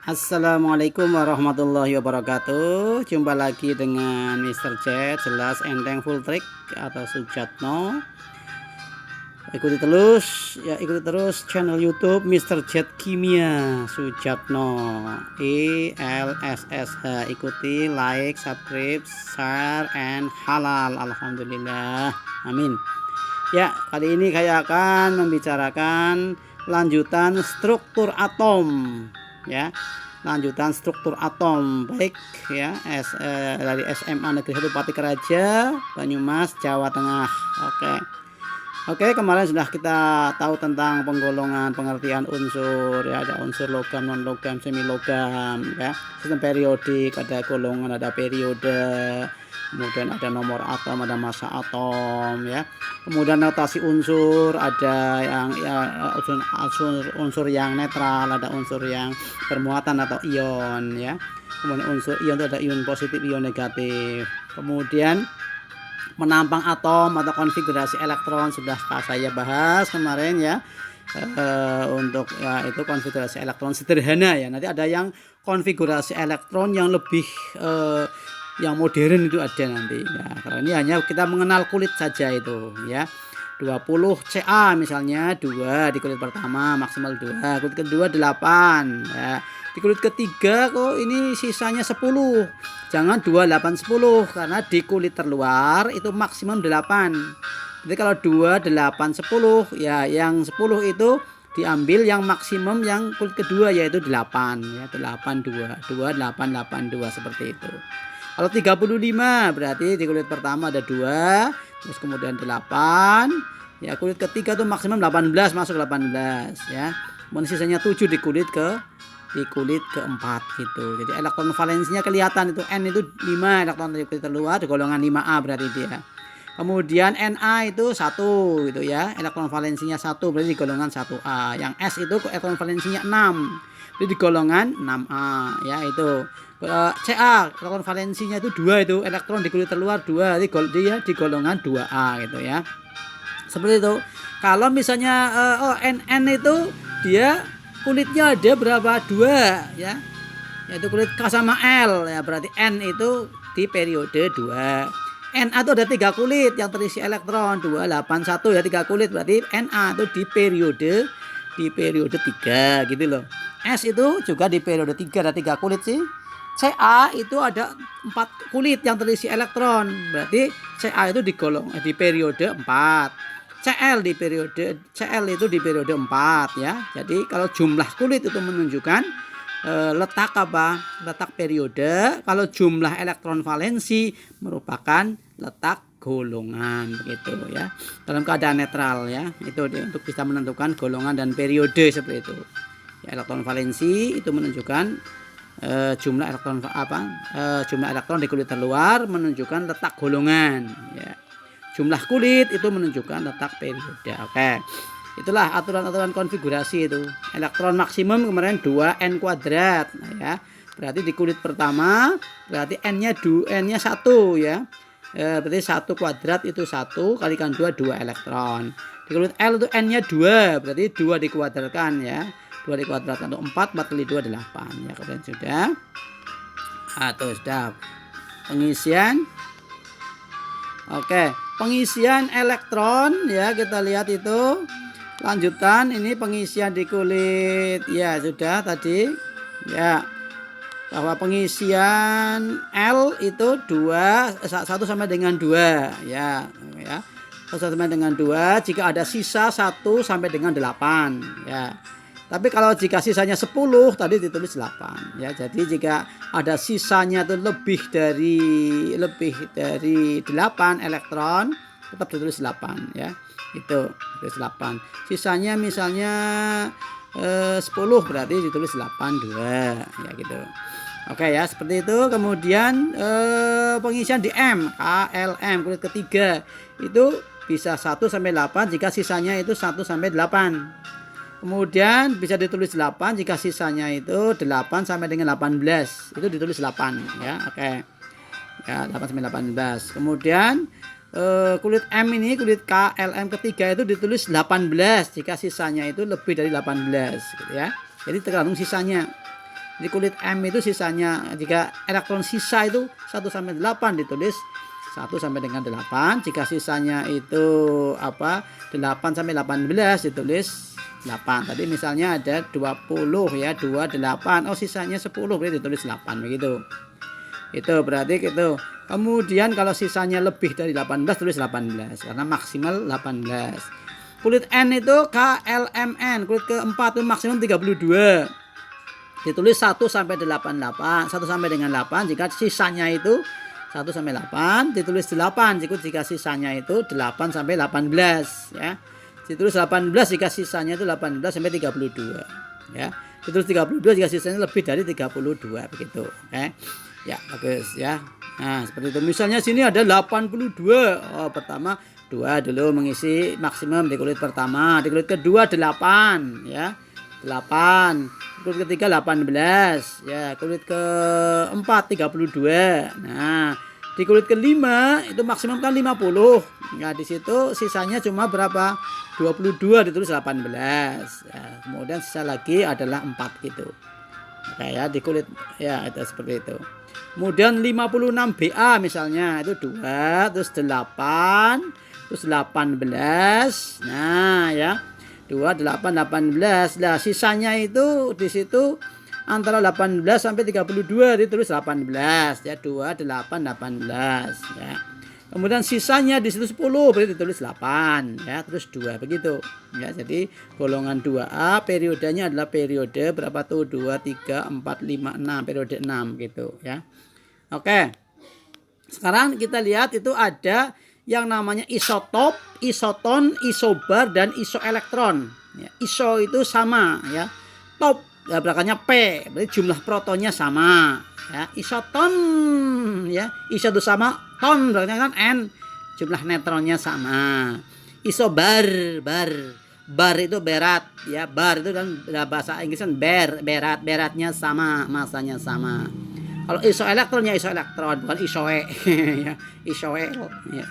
Assalamualaikum warahmatullahi wabarakatuh. Jumpa lagi dengan Mr. Jet, jelas enteng full trick atau Sujatno. Ikuti terus channel YouTube Mr. Jet Kimia Sujatno ILSSH. Ikuti, like, subscribe, share, and halal. Alhamdulillah. Amin. Ya, kali ini saya akan membicarakan lanjutan struktur atom, ya, lanjutan struktur atom, baik ya, dari SMA Negeri 1 Pati Keraja, Banyumas, Jawa Tengah. Oke, kemarin sudah kita tahu tentang penggolongan, pengertian unsur, ya, ada unsur logam, non logam, semi logam, ya, sistem periodik, ada golongan, ada periode, kemudian ada nomor atom, ada massa atom, ya, kemudian notasi unsur, ada yang unsur yang netral, ada unsur yang bermuatan atau ion, ya, kemudian unsur ion itu ada ion positif, ion negatif, kemudian menampang atom atau konfigurasi elektron sudah saya bahas kemarin, ya. Untuk ya itu konfigurasi elektron sederhana, ya. Nanti ada yang konfigurasi elektron yang lebih yang modern itu ada nanti, ya. Karena ini hanya kita mengenal kulit saja itu, ya. 20 Ca misalnya 2 di kulit pertama, maksimal 2, kulit kedua 8, ya. Di kulit ketiga kok ini sisanya 10. Jangan 2, 8, 10 karena di kulit terluar itu maksimum 8. Jadi kalau 2, 8, 10, ya yang 10 itu diambil yang maksimum yang kulit kedua yaitu 8, ya, 8 2, 2 8 8 2 seperti itu. Kalau 35 berarti di kulit pertama ada 2, terus kemudian 8, ya, kulit ketiga tuh maksimum 18, masuk 18, ya. Kemudian sisanya 7 di kulit keempat gitu. Jadi elektron valensinya kelihatan itu, N itu 5 elektron dari kulit terluar di golongan 5A berarti dia. Kemudian Na itu 1 gitu, ya. Elektron valensinya 1 berarti di golongan 1A. Yang S itu elektron valensinya 6. Jadi di golongan 6A, ya, itu. Ca elektron valensinya itu 2 itu, elektron di kulit terluar 2, dia di golongan 2A gitu, ya. Seperti itu. Kalau misalnya NN itu dia kulitnya ada berapa? 2, ya. Yaitu kulit K sama L, ya, berarti N itu di periode 2. Na itu ada 3 kulit yang terisi elektron, 2 8 1, ya, 3 kulit berarti Na itu di periode 3 gitu loh. S itu juga di periode 3, ada 3 kulit sih. Ca itu ada 4 kulit yang terisi elektron, berarti Ca itu di periode 4. Cl itu di periode 4, ya. Jadi kalau jumlah kulit itu menunjukkan letak apa? Letak periode. Kalau jumlah elektron valensi merupakan letak golongan, begitu, ya. Dalam keadaan netral, ya. Itu untuk bisa menentukan golongan dan periode seperti itu. Ya, elektron valensi itu menunjukkan jumlah elektron di kulit terluar menunjukkan letak golongan, ya. Jumlah kulit itu menunjukkan letak periode. Oke. Itulah aturan-aturan konfigurasi itu. Elektron maksimum kemarin 2n kuadrat, nah, ya. Berarti di kulit pertama berarti n-nya 1, ya. Berarti 1 kuadrat itu 1 kalikan 2 elektron. Di kulit L itu n-nya 2, berarti 2 dikuadratkan, ya. 2 dikuadratkan itu 4 kali 2 8, ya. Kemudian sudah. Sudah. Pengisian. Oke, pengisian elektron, ya, kita lihat itu. Lanjutan ini pengisian di kulit, ya, sudah tadi, ya, bahwa pengisian L itu 1 sampai dengan 2, ya, 1 sampai dengan 2, jika ada sisa 1 sampai dengan 8, ya. Tapi kalau jika sisanya 10 tadi ditulis 8, ya. Jadi jika ada sisanya itu lebih dari 8 elektron tetap ditulis 8, ya. Itu ditulis 8. Sisanya misalnya 10 berarti ditulis 8 2, ya, gitu. Oke, ya, seperti itu. Kemudian pengisian di M, KLM kulit ketiga itu bisa 1 sampai 8 jika sisanya itu 1 sampai 8. Kemudian bisa ditulis 8 jika sisanya itu 8 sampai dengan 18. Itu ditulis 8, ya. Oke. Ya, 8 sampai 18. Kemudian kulit M ini, kulit KLM ketiga itu ditulis 18 jika sisanya itu lebih dari 18, gitu, ya. Jadi tergantung sisanya. Di kulit M itu sisanya, jika elektron sisa itu 1 sampai 8 ditulis 1 sampai dengan 8. Jika sisanya itu 8 sampai 18 ditulis 8. Tadi misalnya ada 20 ya, 28. Oh, sisanya 10 berarti ditulis 8 begitu. Itu berarti gitu. Kemudian kalau sisanya lebih dari 18 tulis 18 karena maksimal 18. Kulit N itu KLMN, kulit keempat itu maksimum 32. Ditulis 1 sampai 88, 1 sampai dengan 8. Jika sisanya itu 1 sampai 8, ditulis 8 jika sisanya itu 8 sampai 18 ya. Ditulis 18 jika sisanya itu 18 sampai 32 ya. Ditulis 32 jika sisanya lebih dari 32 begitu. Oke. Ya, bagus ya. Nah, seperti itu. Misalnya sini ada 82. Oh, pertama 2 dulu mengisi maksimum di kulit pertama, di kulit kedua 8 ya. 8. Kulit ketiga 18 ya, kulit keempat 32. Nah, di kulit kelima itu maksimum kan 50. Nah, di situ sisanya cuma berapa? 22 ditulis 18. Ya, kemudian sisa lagi adalah 4 gitu. Oke ya, di kulit ya itu seperti itu. Kemudian 56 BA misalnya itu 2 terus 8 terus 18. Nah, ya. 2 8 18. Nah, sisanya itu di situ antara 18 sampai 32 ditulis 18 ya, 2 8 18 ya. Kemudian sisanya di situ 10 berarti ditulis 8 ya, terus 2 begitu ya. Jadi golongan 2A periodenya adalah periode berapa tuh? 2 3 4 5 6, periode 6 gitu ya. Oke. Sekarang kita lihat itu ada yang namanya isotop, isoton, isobar, dan isoelektron. Ya, iso itu sama ya. Top ya, belakangnya P, berarti jumlah protonnya sama. Ya, isoton ya, iso itu sama, ton belakangnya kan N, jumlah neutronnya sama. Isobar, bar itu berat ya, bar itu kan bahasa Inggris kan beratnya sama, masanya sama. Kalau isoelektron ya isoelektron, bukan isoe ya, isoel ya,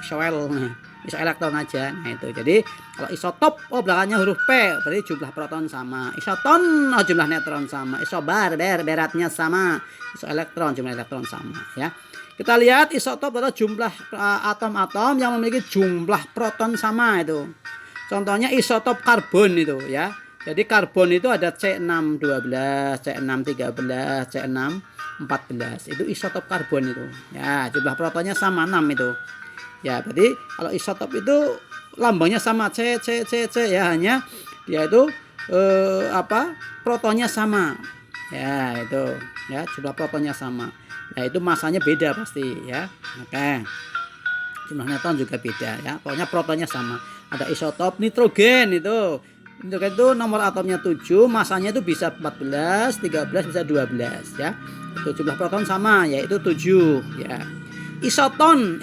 isoelektron aja. Nah itu. Jadi kalau isotop belakangnya huruf P berarti jumlah proton sama. Isoton jumlah neutron sama. Isobar beratnya sama. Isoelektron jumlah elektron sama ya. Kita lihat isotop adalah jumlah atom-atom yang memiliki jumlah proton sama itu. Contohnya isotop karbon itu ya. Jadi karbon itu ada C612, C613, C614. Itu isotop karbon itu. Ya, jumlah protonnya sama 6 itu. Ya, berarti kalau isotop itu lambangnya sama C ya, hanya dia itu protonnya sama. Ya, itu. Ya, jumlah protonnya sama. Nah, itu masanya beda pasti ya. Oke. Jumlah neutron juga beda ya. Pokoknya protonnya sama. Ada isotop nitrogen itu. Nitrogen itu nomor atomnya 7, masanya itu bisa 14, 13, bisa 12 ya. Itu jumlah proton sama yaitu 7 ya. Isoton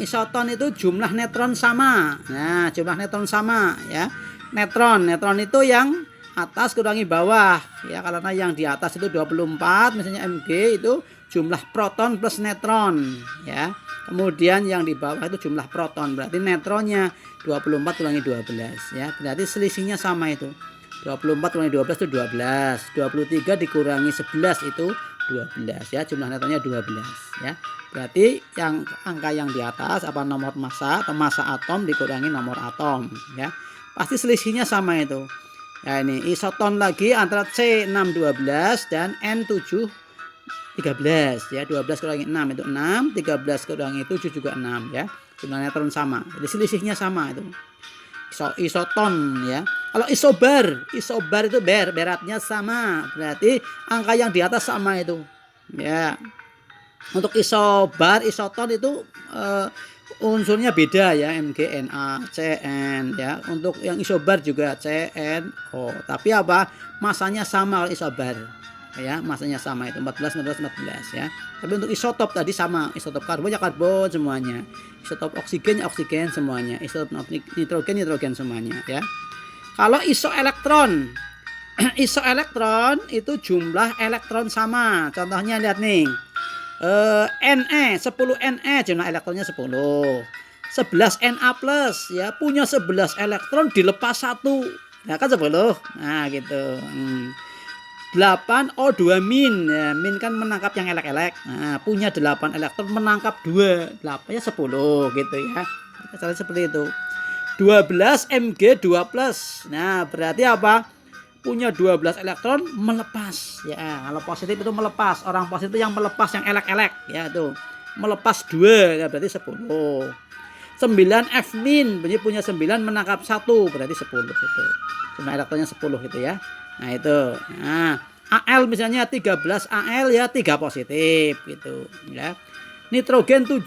itu jumlah neutron sama. Nah, jumlah neutron sama ya. Neutron itu yang atas kurangi bawah ya, karena yang di atas itu 24 misalnya Mg itu jumlah proton plus neutron ya. Kemudian yang di bawah itu jumlah proton, berarti neutronnya 24 kurangi 12 ya. Berarti selisihnya sama itu. 24 kurangi 12 itu 12. 23 dikurangi 11 itu 12 ya. Jumlah neutronnya 12 ya. Berarti yang angka yang di atas nomor massa atau massa atom dikurangi nomor atom ya. Pasti selisihnya sama itu. Ya, ini isoton lagi antara C612 dan N713 ya. 12 kurangi 6 itu 6, 13 kurangi 7 juga 6 ya. Jumlah neutron sama. Jadi selisihnya sama itu. Isoton ya. Kalau isobar itu beratnya sama. Berarti angka yang di atas sama itu. Ya. Untuk isobar, isoton itu unsurnya beda ya, Mg, Na, Cn ya. Untuk yang isobar juga CnO. Tapi masanya sama kalau isobar. Ya, masanya sama itu 14 ya. Tapi untuk isotop tadi sama, isotop karbon ya karbon semuanya. Isotop oksigen ya oksigen semuanya. Isotop nitrogen semuanya ya. Kalau isoelektron itu jumlah elektron sama. Contohnya lihat nih. Ne 10 Ne jumlah elektronnya 10. 11 Na plus ya, punya 11 elektron dilepas 1. Ya kan 10. Nah gitu. 8O2 min. Ya, min kan menangkap yang elek-elek. Nah, punya 8 elektron menangkap 2. 8 ya 10 gitu ya. Caranya seperti itu. 12 Mg2+. Nah, berarti apa? Punya 12 elektron melepas. Ya, kalau positif itu melepas. Orang positif itu yang melepas yang elek-elek ya itu. Melepas 2 ya berarti 10. 9 F min, berarti punya 9 menangkap 1 berarti 10 gitu. Cuma elektronnya 10 gitu ya. Nah, itu. Nah, Al misalnya 13 Al ya 3 positif gitu ya. Nitrogen 7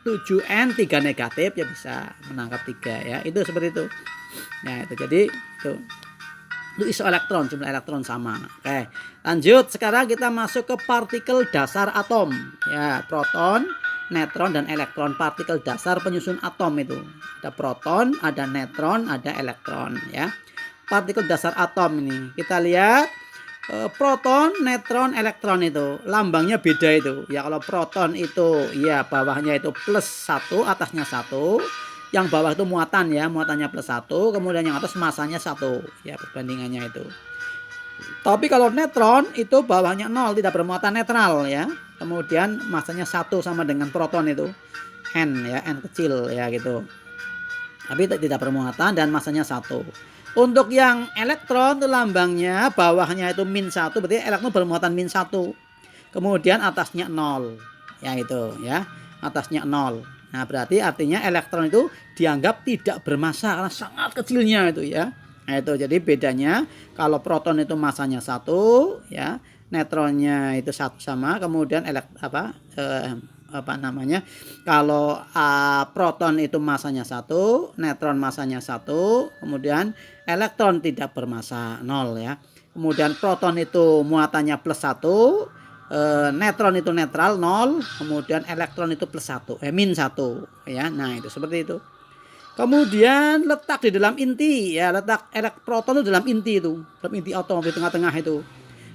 7N 3 negatif ya bisa menangkap 3 ya. Itu seperti itu. Nah, itu jadi itu isoelektron, jumlah elektron sama. Oke, lanjut. Sekarang kita masuk ke partikel dasar atom. Ya, proton, neutron, dan elektron. Partikel dasar penyusun atom itu. Ada proton, ada neutron, ada elektron. Ya, partikel dasar atom ini. Kita lihat proton, neutron, elektron itu. Lambangnya beda itu. Ya, kalau proton itu ya bawahnya itu +1, atasnya 1. Yang bawah itu muatan ya, muatannya +1, kemudian yang atas masanya 1 ya, perbandingannya itu. Tapi kalau neutron itu bawahnya 0, tidak bermuatan netral ya. Kemudian masanya 1 sama dengan proton itu N ya, N kecil ya gitu. Tapi tidak bermuatan dan masanya 1. Untuk yang elektron itu lambangnya bawahnya itu -1, berarti elektron bermuatan -1. Kemudian atasnya 0 ya itu ya, atasnya 0. Nah, berarti artinya elektron itu dianggap tidak bermassa karena sangat kecilnya itu ya. Nah, itu jadi bedanya kalau proton itu masanya 1 ya, neutronnya itu 1 sama, kemudian kalau proton itu masanya 1, neutron masanya 1, kemudian elektron tidak bermassa 0 ya. Kemudian proton itu muatannya +1, neutron itu netral 0, kemudian elektron itu +1 -1 ya. Nah, itu seperti itu. Kemudian letak di dalam inti ya, letak proton itu dalam inti itu, dalam inti atom di tengah-tengah itu.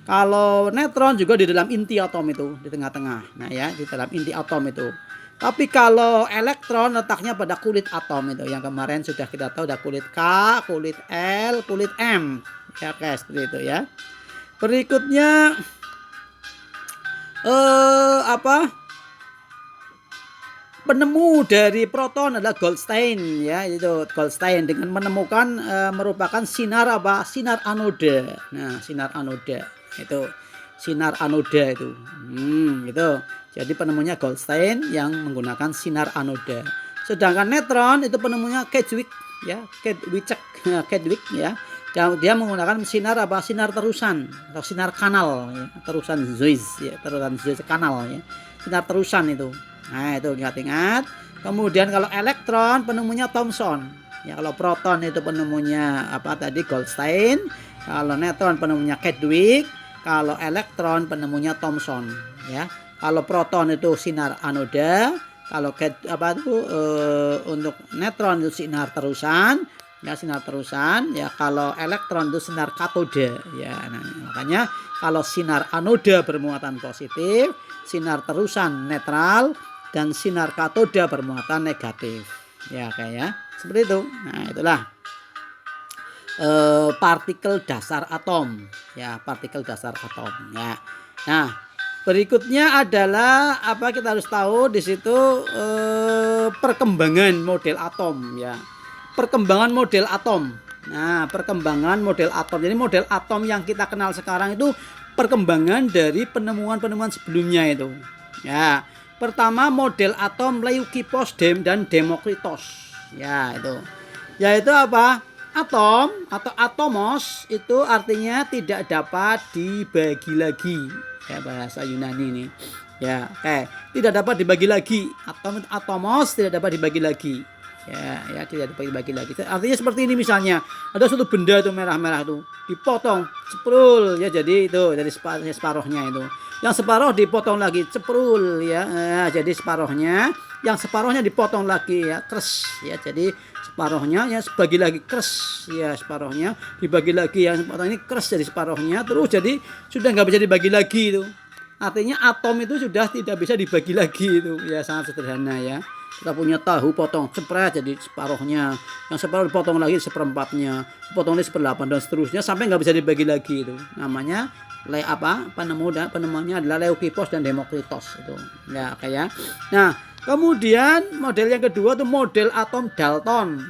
Kalau neutron juga di dalam inti atom itu, di tengah-tengah. Nah ya, di dalam inti atom itu. Tapi kalau elektron letaknya pada kulit atom itu, yang kemarin sudah kita tahu, ada kulit K, kulit L, kulit M ya guys, seperti itu ya. Berikutnya penemu dari proton adalah Goldstein ya, itu Goldstein dengan menemukan merupakan sinar anoda. Nah, sinar anoda itu sinar anoda itu gitu. Jadi penemunya Goldstein yang menggunakan sinar anoda. Sedangkan neutron itu penemunya Chadwick ya, Chadwick ya. Dia menggunakan sinar terusan atau sinar kanal ya, terusan Zeiss ya, terusan Zeiss kanal ya, sinar terusan itu. Nah, itu ingat-ingat. Kemudian kalau elektron penemunya Thomson ya. Kalau proton itu penemunya Goldstein, kalau neutron penemunya Chadwick, kalau elektron penemunya Thomson ya. Kalau proton itu sinar anoda, kalau untuk neutron itu sinar terusan ya, sinar terusan ya. Kalau elektron itu sinar katoda ya. Nah, makanya kalau sinar anoda bermuatan positif, sinar terusan netral, dan sinar katoda bermuatan negatif ya, kayak seperti itu. Nah, itulah partikel dasar atom ya, partikel dasar atom ya. Nah, berikutnya adalah kita harus tahu di situ perkembangan model atom ya. Perkembangan model atom. Nah, perkembangan model atom. Jadi model atom yang kita kenal sekarang itu perkembangan dari penemuan-penemuan sebelumnya itu. Ya, pertama model atom Leucippus dan Demokritos. Ya, itu. Yaitu apa? Atom atau atomos itu artinya tidak dapat dibagi lagi. Ya, bahasa Yunani ini. Ya, tidak dapat dibagi lagi. Atomos tidak dapat dibagi lagi. Ya, tidak dibagi lagi. Artinya seperti ini, misalnya ada suatu benda itu merah-merah itu dipotong, ceprul ya, jadi itu dari separuhnya itu. Yang separuh dipotong lagi, ceprul ya, jadi separuhnya. Yang separuhnya dipotong lagi ya, kres ya, jadi separuhnya ya bagi lagi kres ya, separuhnya dibagi lagi, yang sepotong ini kres jadi separuhnya, terus jadi sudah nggak bisa dibagi lagi itu. Artinya atom itu sudah tidak bisa dibagi lagi itu ya, sangat sederhana ya. Kita punya tahu potong cepret jadi separuhnya, yang separuh dipotong lagi seperempatnya, potong lagi 1/8 dan seterusnya sampai nggak bisa dibagi lagi itu. Namanya penemuannya adalah Leukipos dan Demokritos itu. Ya kayak. Nah, kemudian model yang kedua itu model atom Dalton.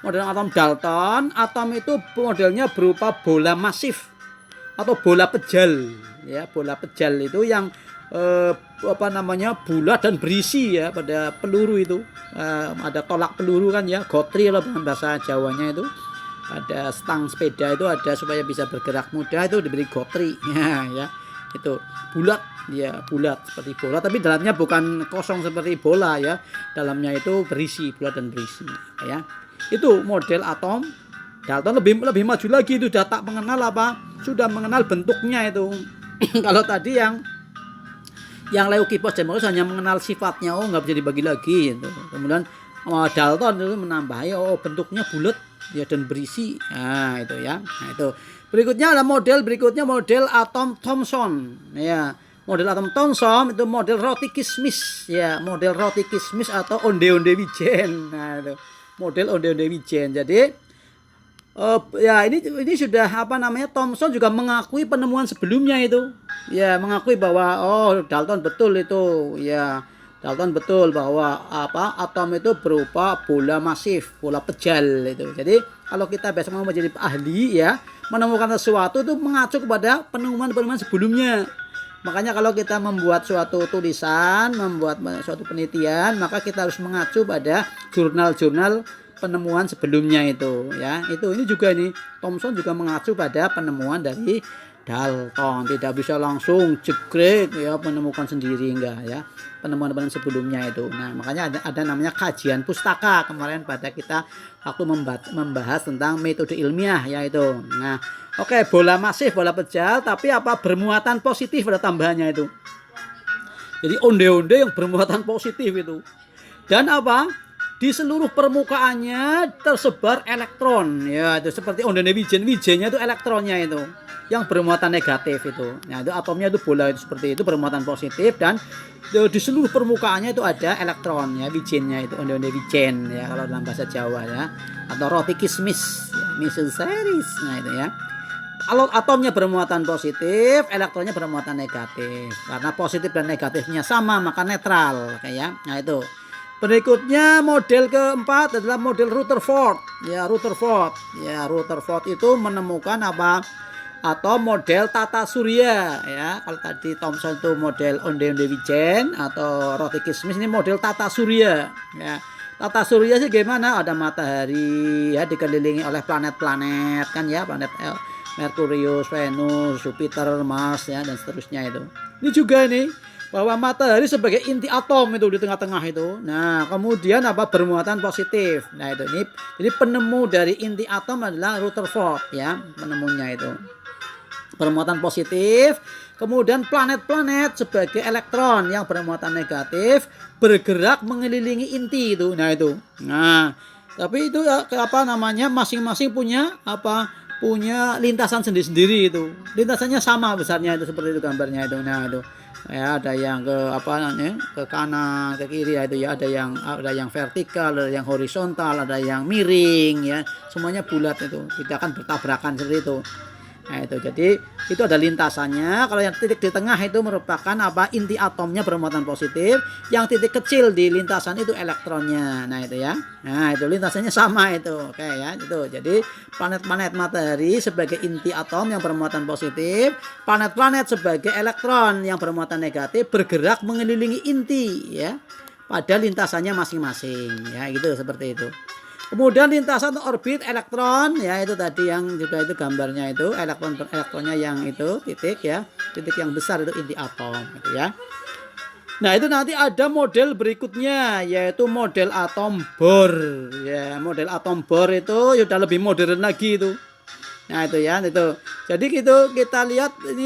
Model atom Dalton, atom itu modelnya berupa bola masif atau bola pejal. Ya, bola pejal itu yang bulat dan berisi ya pada peluru itu. Ada tolak peluru kan ya, gotri lah bahasa Jawanya itu. Ada stang sepeda itu ada supaya bisa bergerak mudah itu diberi gotri ya itu bulat ya, bulat seperti bola tapi dalamnya bukan kosong seperti bola ya, dalamnya itu berisi, bulat dan berisi ya. Itu model atom Dalton. Lebih maju lagi itu data mengenal sudah mengenal bentuknya itu. Kalau tadi yang Leukipos Demokritos hanya mengenal sifatnya, nggak bisa dibagi lagi gitu. Kemudian Dalton itu menambahi bentuknya bulat ya dan berisi. Nah, itu ya. Nah, itu. Berikutnya ada model atom Thomson. Ya, model atom Thomson itu model roti kismis ya, model roti kismis atau onde-onde wijen. Nah, itu. Model onde-onde wijen. Jadi ya ini sudah Thomson juga mengakui penemuan sebelumnya itu. Ya, mengakui bahwa Dalton betul itu. Ya, Dalton betul bahwa atom itu berupa bola masif, bola pejal itu. Jadi kalau kita besok mau menjadi ahli ya, menemukan sesuatu itu mengacu kepada penemuan sebelumnya. Makanya kalau kita membuat suatu tulisan, membuat suatu penelitian, maka kita harus mengacu pada jurnal-jurnal penemuan sebelumnya itu ya. Ini juga Thomson juga mengacu pada penemuan dari Dalton, tidak bisa langsung jegrek ya menemukan sendiri, enggak ya, penemuan sebelumnya itu. Nah, makanya ada namanya kajian pustaka kemarin pada kita waktu membahas tentang metode ilmiah ya itu. Nah, oke, bola masif, bola pejal tapi bermuatan positif pada tambahannya itu. Jadi onde-onde yang bermuatan positif itu. Dan di seluruh permukaannya tersebar elektron ya, itu seperti onde-onde wijennya itu elektronnya itu yang bermuatan negatif itu. Nah, itu atomnya itu bola itu seperti itu bermuatan positif dan di seluruh permukaannya itu ada elektron ya, wijennya itu onde-onde wijen ya kalau dalam bahasa Jawa ya, atau roti kismis ya, misil series. Nah, itu ya. Kalau atomnya bermuatan positif, elektronnya bermuatan negatif. Karena positif dan negatifnya sama maka netral kayak. Nah, itu. Berikutnya model keempat adalah model Rutherford. Ya, Rutherford itu menemukan atau model tata surya ya. Kalau tadi Thomson itu model onde-onde wijen atau roti kismis, ini model tata surya ya. Tata surya sih gimana? Ada matahari ya dikelilingi oleh planet-planet kan ya, planet Merkurius, Venus, Jupiter, Mars ya dan seterusnya itu. Ini juga bahwa matahari sebagai inti atom itu di tengah-tengah itu. Nah, kemudian bermuatan positif. Nah, ini jadi penemu dari inti atom adalah Rutherford ya, penemunya itu. Bermuatan positif, kemudian planet-planet sebagai elektron yang bermuatan negatif bergerak mengelilingi inti itu. Nah, itu. Nah, tapi itu masing-masing punya punya lintasan sendiri-sendiri itu. Lintasannya sama besarnya itu seperti itu gambarnya itu. Nah, itu. Ya, ada yang ke kanan, ke kiri ya itu ya, ada yang vertikal, ada yang horizontal, ada yang miring ya. Semuanya bulat itu, tidak akan bertabrakan seperti itu. Nah, itu jadi itu ada lintasannya. Kalau yang titik di tengah itu merupakan inti atomnya bermuatan positif, yang titik kecil di lintasan itu elektronnya. Nah, itu ya. Nah, itu lintasannya sama itu. Oke ya, itu. Jadi planet-planet matahari sebagai inti atom yang bermuatan positif, planet-planet sebagai elektron yang bermuatan negatif bergerak mengelilingi inti ya, pada lintasannya masing-masing ya, gitu seperti itu. Kemudian lintasan orbit elektron ya, itu tadi yang juga itu gambarnya itu elektronnya yang itu titik ya, titik yang besar itu inti atom gitu ya. Nah, itu nanti ada model berikutnya yaitu model atom Bohr ya. Model atom Bohr itu sudah lebih modern lagi itu. Nah, itu ya itu. Jadi gitu kita lihat ini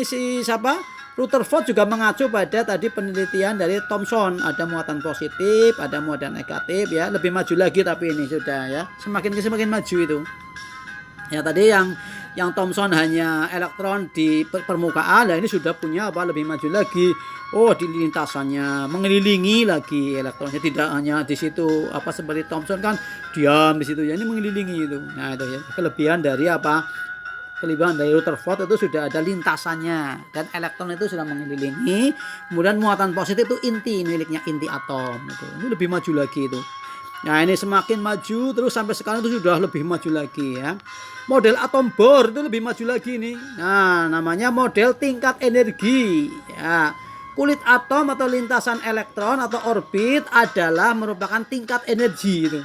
Rutherford juga mengacu pada tadi penelitian dari Thomson, ada muatan positif, ada muatan negatif ya, lebih maju lagi tapi ini sudah ya, semakin maju itu. Ya tadi yang Yang Thomson hanya elektron di permukaan, nah ini sudah punya apa lebih maju lagi. Oh, di lintasannya mengelilingi lagi elektronnya, tidak hanya di situ apa seperti Thomson kan diam di situ ya, ini mengelilingi itu. Nah, itu ya kelebihan dari apa? Kelebihan dari Rutherford itu sudah ada lintasannya dan elektron itu sudah mengelilingi. Kemudian muatan positif itu inti miliknya inti atom itu. Ini lebih maju lagi itu. Nah, ini semakin maju terus sampai sekarang itu sudah lebih maju lagi ya. Model atom Bohr itu lebih maju lagi nih. Nah, namanya model tingkat energi ya. Kulit atom atau lintasan elektron atau orbit adalah merupakan tingkat energi itu.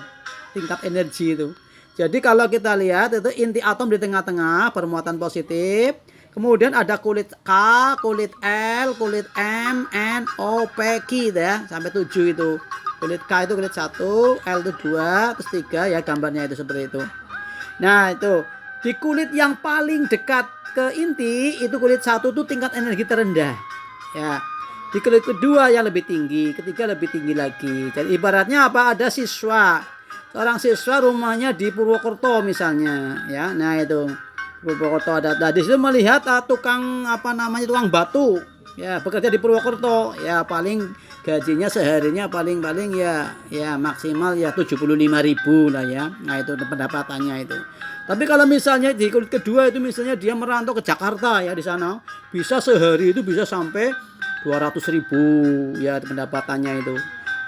Tingkat energi itu. Jadi kalau kita lihat itu inti atom di tengah-tengah bermuatan positif. Kemudian ada kulit K, kulit L, kulit M, N, O, P, Q ya. Sampai 7 itu. Kulit K itu kulit 1, L itu 2, terus 3 ya gambarnya itu seperti itu. Nah itu. Di kulit yang paling dekat ke inti itu kulit 1 itu tingkat energi terendah. Ya. Di kulit kedua yang lebih tinggi, ketiga lebih tinggi lagi. Jadi ibaratnya apa? Ada siswa. Seorang siswa rumahnya di Purwokerto misalnya ya. Nah itu Purwokerto ada di situ melihat tukang apa namanya tukang batu ya bekerja di Purwokerto ya paling gajinya seharinya paling ya maksimal ya 75.000 lah ya. Nah itu pendapatannya itu. Tapi kalau misalnya di kulit kedua itu misalnya dia merantau ke Jakarta ya, di sana bisa sehari itu bisa sampai 200.000 ya pendapatannya itu.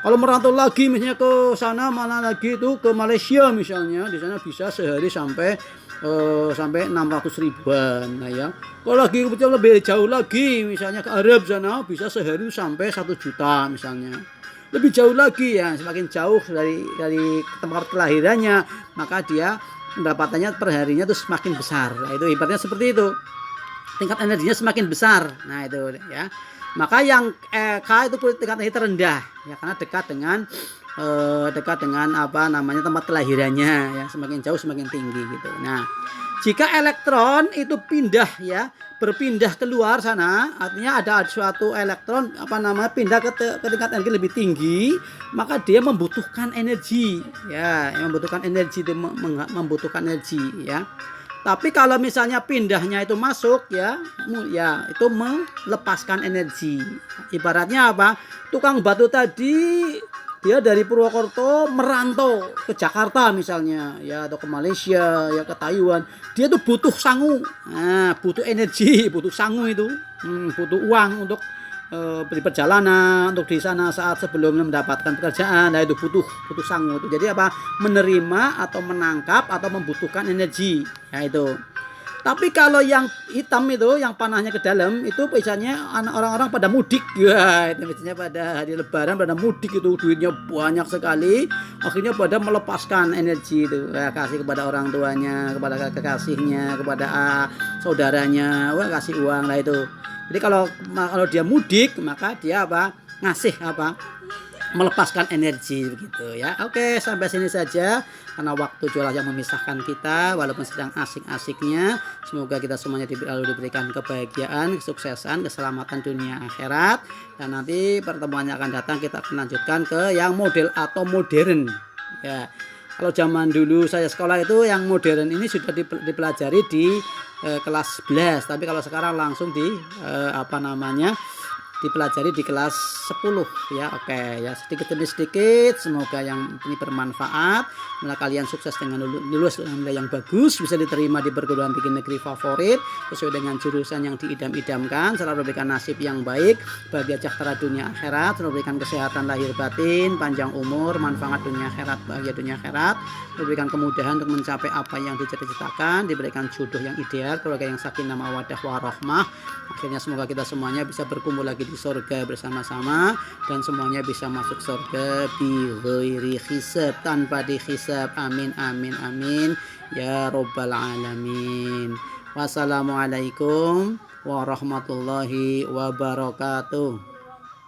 Kalau merantau lagi misalnya ke sana mana lagi itu ke Malaysia misalnya, di sana bisa sehari sampai 600.000-an. Nah ya. Kalau lagi lebih jauh lagi misalnya ke Arab sana bisa sehari sampai 1 juta misalnya. Lebih jauh lagi ya, semakin jauh dari tempat kelahirannya, maka dia pendapatannya per harinya itu semakin besar. Nah, itu ibaratnya seperti itu. Tingkat energinya semakin besar. Nah, itu ya. Maka yang K itu tingkat energi terendah ya karena dekat dengan apa namanya tempat kelahirannya ya, semakin jauh semakin tinggi gitu. Nah, jika elektron itu berpindah keluar sana, artinya ada suatu elektron apa namanya pindah ke tingkat energi lebih tinggi, maka dia membutuhkan energi ya, membutuhkan energi ya. Tapi kalau misalnya pindahnya itu masuk ya itu melepaskan energi. Ibaratnya apa? Tukang batu tadi dia dari Purwokerto merantau ke Jakarta misalnya ya atau ke Malaysia ya ke Taiwan. Dia tuh butuh sangu. Nah, butuh energi, butuh sangu itu. Butuh uang untuk di perjalanan untuk di sana saat sebelumnya mendapatkan pekerjaan. Nah itu butuh sangu itu. Jadi apa? Menerima atau menangkap atau membutuhkan energi. Ya itu. Tapi kalau yang hitam itu, yang panahnya ke dalam itu biasanya orang-orang pada mudik ya, itu biasanya pada hari Lebaran pada mudik itu duitnya banyak sekali, akhirnya pada melepaskan energi itu, ya, kasih kepada orang tuanya, kepada kekasihnya, kepada saudaranya, wah kasih uang lah itu. Jadi kalau dia mudik maka dia apa? Ngasih apa? Melepaskan energi begitu ya. Oke, sampai sini saja karena waktu jualah yang memisahkan kita walaupun sedang asik-asiknya. Semoga kita semuanya diberikan kebahagiaan, kesuksesan, keselamatan dunia akhirat, dan nanti pertemuannya akan datang kita akan lanjutkan ke yang model atau modern ya. Kalau zaman dulu saya sekolah itu yang modern ini sudah dipelajari di kelas 11, tapi kalau sekarang langsung di dipelajari di kelas 10 ya. Oke ya, sedikit demi sedikit semoga yang ini bermanfaat, semoga kalian sukses dengan lulus dengan nilai yang bagus, bisa diterima di perguruan tinggi negeri favorit sesuai dengan jurusan yang diidam-idamkan, selalu memberikan nasib yang baik, bahagia sejahtera dunia akhirat, selalu memberikan kesehatan lahir batin, panjang umur, manfaat dunia akhirat, bahagia dunia akhirat, memberikan kemudahan untuk mencapai apa yang dicita-citakan, diberikan jodoh yang ideal, keluarga yang sakinah mawaddah warahmah. Akhirnya semoga kita semuanya bisa berkumpul lagi di surga bersama-sama dan semuanya bisa masuk surga bi ghairi hisab, tanpa dihisab. Amin amin amin ya robbal alamin. Wassalamualaikum warahmatullahi wabarakatuh.